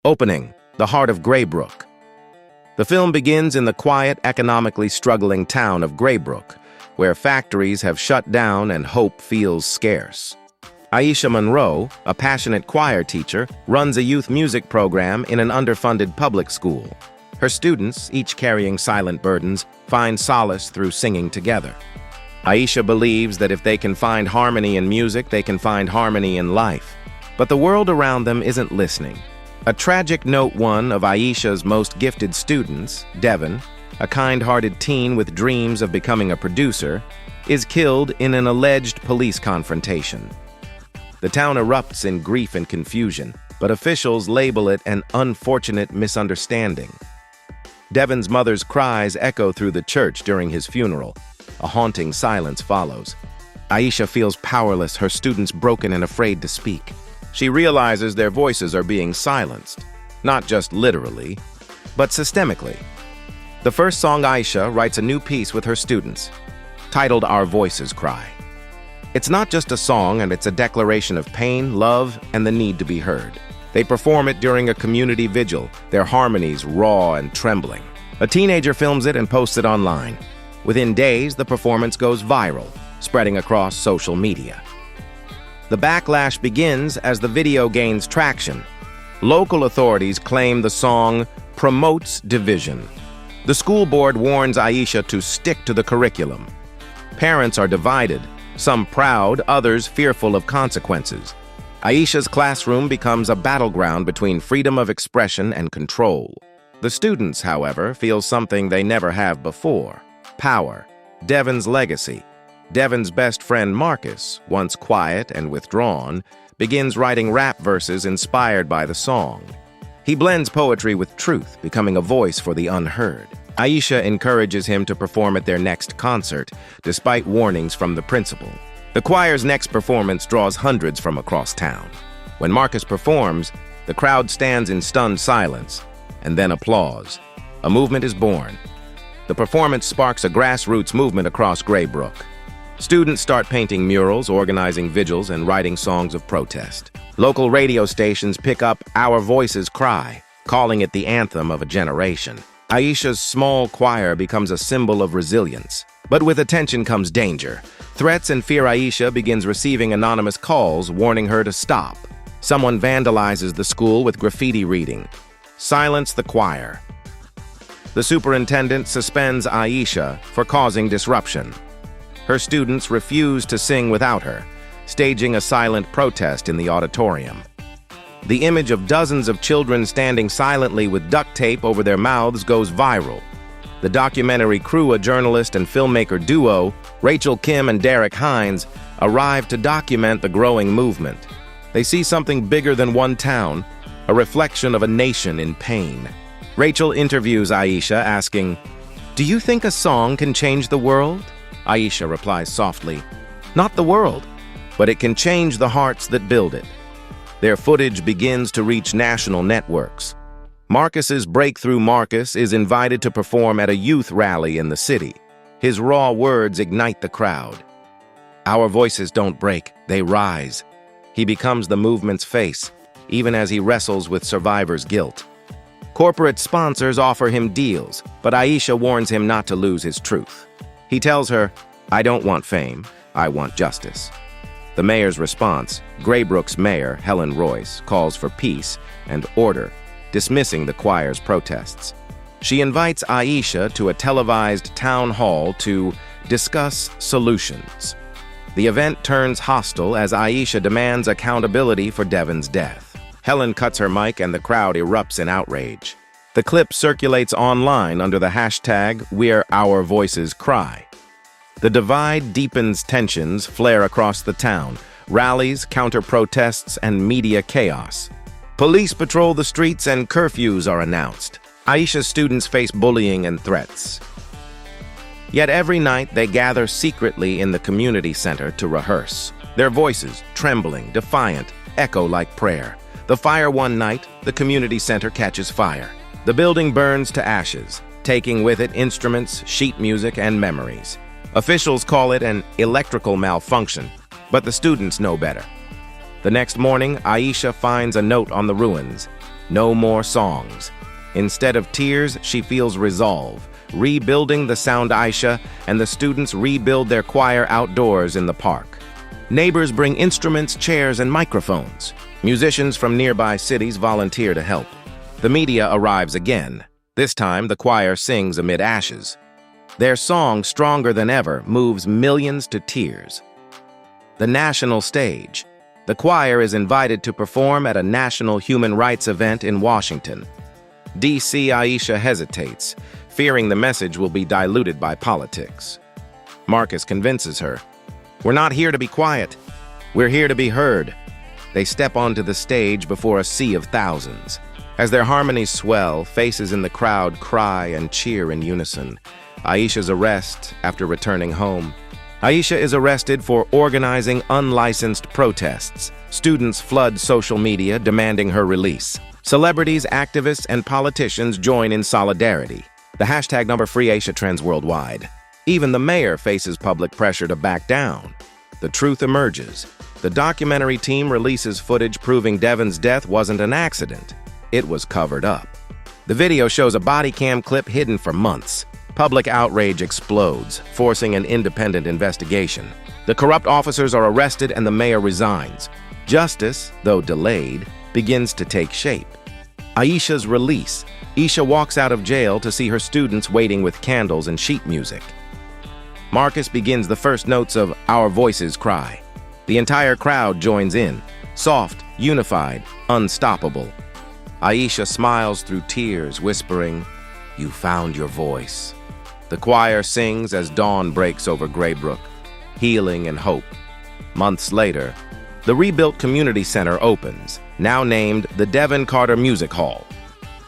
Opening, the heart of Graybrook. The film begins in the quiet, economically struggling town of Graybrook, where factories have shut down and hope feels scarce. Aisha Monroe, a passionate choir teacher, runs a youth music program in an underfunded public school. Her students, each carrying silent burdens, find solace through singing together. Aisha believes that if they can find harmony in music, they can find harmony in life. But the world around them isn't listening. A tragic note one of Aisha's most gifted students, Devin, a kind-hearted teen with dreams of becoming a producer, is killed in an alleged police confrontation. The town erupts in grief and confusion, but officials label it an unfortunate misunderstanding. Devin's mother's cries echo through the church during his funeral. A haunting silence follows. Aisha feels powerless, her students broken and afraid to speak. She realizes their voices are being silenced, not just literally, but systemically. The first song, Aisha writes a new piece with her students, titled Our Voices Cry. It's not just a song, and it's a declaration of pain, love, and the need to be heard. They perform it during a community vigil, their harmonies raw and trembling. A teenager films it and posts it online. Within days, the performance goes viral, spreading across social media. The backlash begins as the video gains traction. Local authorities claim the song promotes division. The school board warns Aisha to stick to the curriculum. Parents are divided, some proud, others fearful of consequences. Aisha's classroom becomes a battleground between freedom of expression and control. The students, however, feel something they never have before: power, Devin's legacy. Devin's best friend Marcus, once quiet and withdrawn, begins writing rap verses inspired by the song. He blends poetry with truth, becoming a voice for the unheard. Aisha encourages him to perform at their next concert, despite warnings from the principal. The choir's next performance draws hundreds from across town. When Marcus performs, the crowd stands in stunned silence, and then applause. A movement is born. The performance sparks a grassroots movement across Graybrook. Students start painting murals, organizing vigils, and writing songs of protest. Local radio stations pick up Our Voices Cry, calling it the anthem of a generation. Aisha's small choir becomes a symbol of resilience. But with attention comes danger. Threats and fear. Aisha begins receiving anonymous calls warning her to stop. Someone vandalizes the school with graffiti reading, "Silence the choir." The superintendent suspends Aisha for causing disruption. Her students refuse to sing without her, staging a silent protest in the auditorium. The image of dozens of children standing silently with duct tape over their mouths goes viral. The documentary crew, a journalist and filmmaker duo, Rachel Kim and Derek Hines, arrive to document the growing movement. They see something bigger than one town, a reflection of a nation in pain. Rachel interviews Aisha, asking, "Do you think a song can change the world?" Aisha replies softly, "Not the world, but it can change the hearts that build it." Their footage begins to reach national networks. Marcus's breakthrough Marcus is invited to perform at a youth rally in the city. His raw words ignite the crowd. Our voices don't break, they rise. He becomes the movement's face, even as he wrestles with survivors' guilt. Corporate sponsors offer him deals, but Aisha warns him not to lose his truth. He tells her, "I don't want fame, I want justice." The mayor's response, Graybrook's mayor, Helen Royce, calls for peace and order, dismissing the choir's protests. She invites Aisha to a televised town hall to discuss solutions. The event turns hostile as Aisha demands accountability for Devin's death. Helen cuts her mic and the crowd erupts in outrage. The clip circulates online under the hashtag #WeAreOurVoicesCry. The divide deepens, tensions flare across the town, rallies, counter-protests, and media chaos. Police patrol the streets and curfews are announced. Aisha's students face bullying and threats. Yet every night they gather secretly in the community center to rehearse. Their voices, trembling, defiant, echo like prayer. The fire one night, the community center catches fire. The building burns to ashes, taking with it instruments, sheet music, and memories. Officials call it an electrical malfunction, but the students know better. The next morning, Aisha finds a note on the ruins. No more songs. Instead of tears, she feels resolve, rebuilding the sound Aisha, and the students rebuild their choir outdoors in the park. Neighbors bring instruments, chairs, and microphones. Musicians from nearby cities volunteer to help. The media arrives again. This time, the choir sings amid ashes. Their song, stronger than ever, moves millions to tears. The national stage. The choir is invited to perform at a national human rights event in Washington. D.C. Aisha hesitates, fearing the message will be diluted by politics. Marcus convinces her, "We're not here to be quiet. We're here to be heard." They step onto the stage before a sea of thousands. As their harmonies swell, faces in the crowd cry and cheer in unison. Aisha's arrest after returning home. Aisha is arrested for organizing unlicensed protests. Students flood social media demanding her release. Celebrities, activists, and politicians join in solidarity. The hashtag #FreeAisha trends worldwide. Even the mayor faces public pressure to back down. The truth emerges. The documentary team releases footage proving Devon's death wasn't an accident. It was covered up. The video shows a body cam clip hidden for months. Public outrage explodes, forcing an independent investigation. The corrupt officers are arrested and the mayor resigns. Justice, though delayed, begins to take shape. Aisha's release. Aisha walks out of jail to see her students waiting with candles and sheet music. Marcus begins the first notes of Our Voices Cry. The entire crowd joins in, soft, unified, unstoppable. Aisha smiles through tears, whispering, "You found your voice." The choir sings as dawn breaks over Graybrook, healing and hope. Months later, the rebuilt community center opens, now named the Devon Carter Music Hall.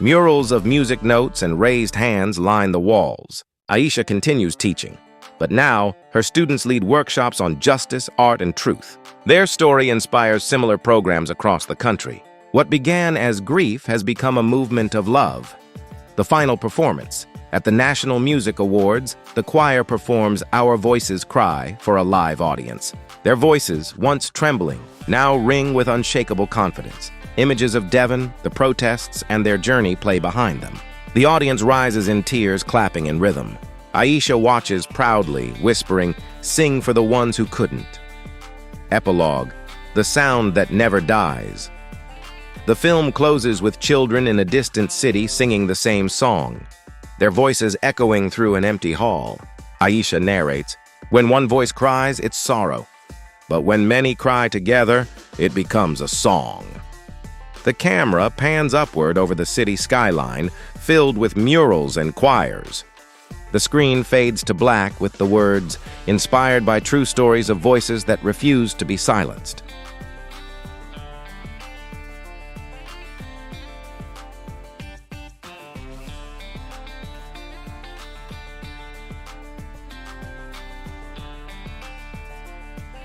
Murals of music notes and raised hands line the walls. Aisha continues teaching, but now her students lead workshops on justice, art, and truth. Their story inspires similar programs across the country. What began as grief has become a movement of love. The final performance. At the National Music Awards, the choir performs Our Voices Cry for a live audience. Their voices, once trembling, now ring with unshakable confidence. Images of Devon, the protests, and their journey play behind them. The audience rises in tears, clapping in rhythm. Aisha watches proudly, whispering, "Sing for the ones who couldn't." Epilogue. The sound that never dies. The film closes with children in a distant city singing the same song, their voices echoing through an empty hall. Aisha narrates, "When one voice cries, it's sorrow. But when many cry together, it becomes a song." The camera pans upward over the city skyline, filled with murals and choirs. The screen fades to black with the words, "Inspired by true stories of voices that refuse to be silenced."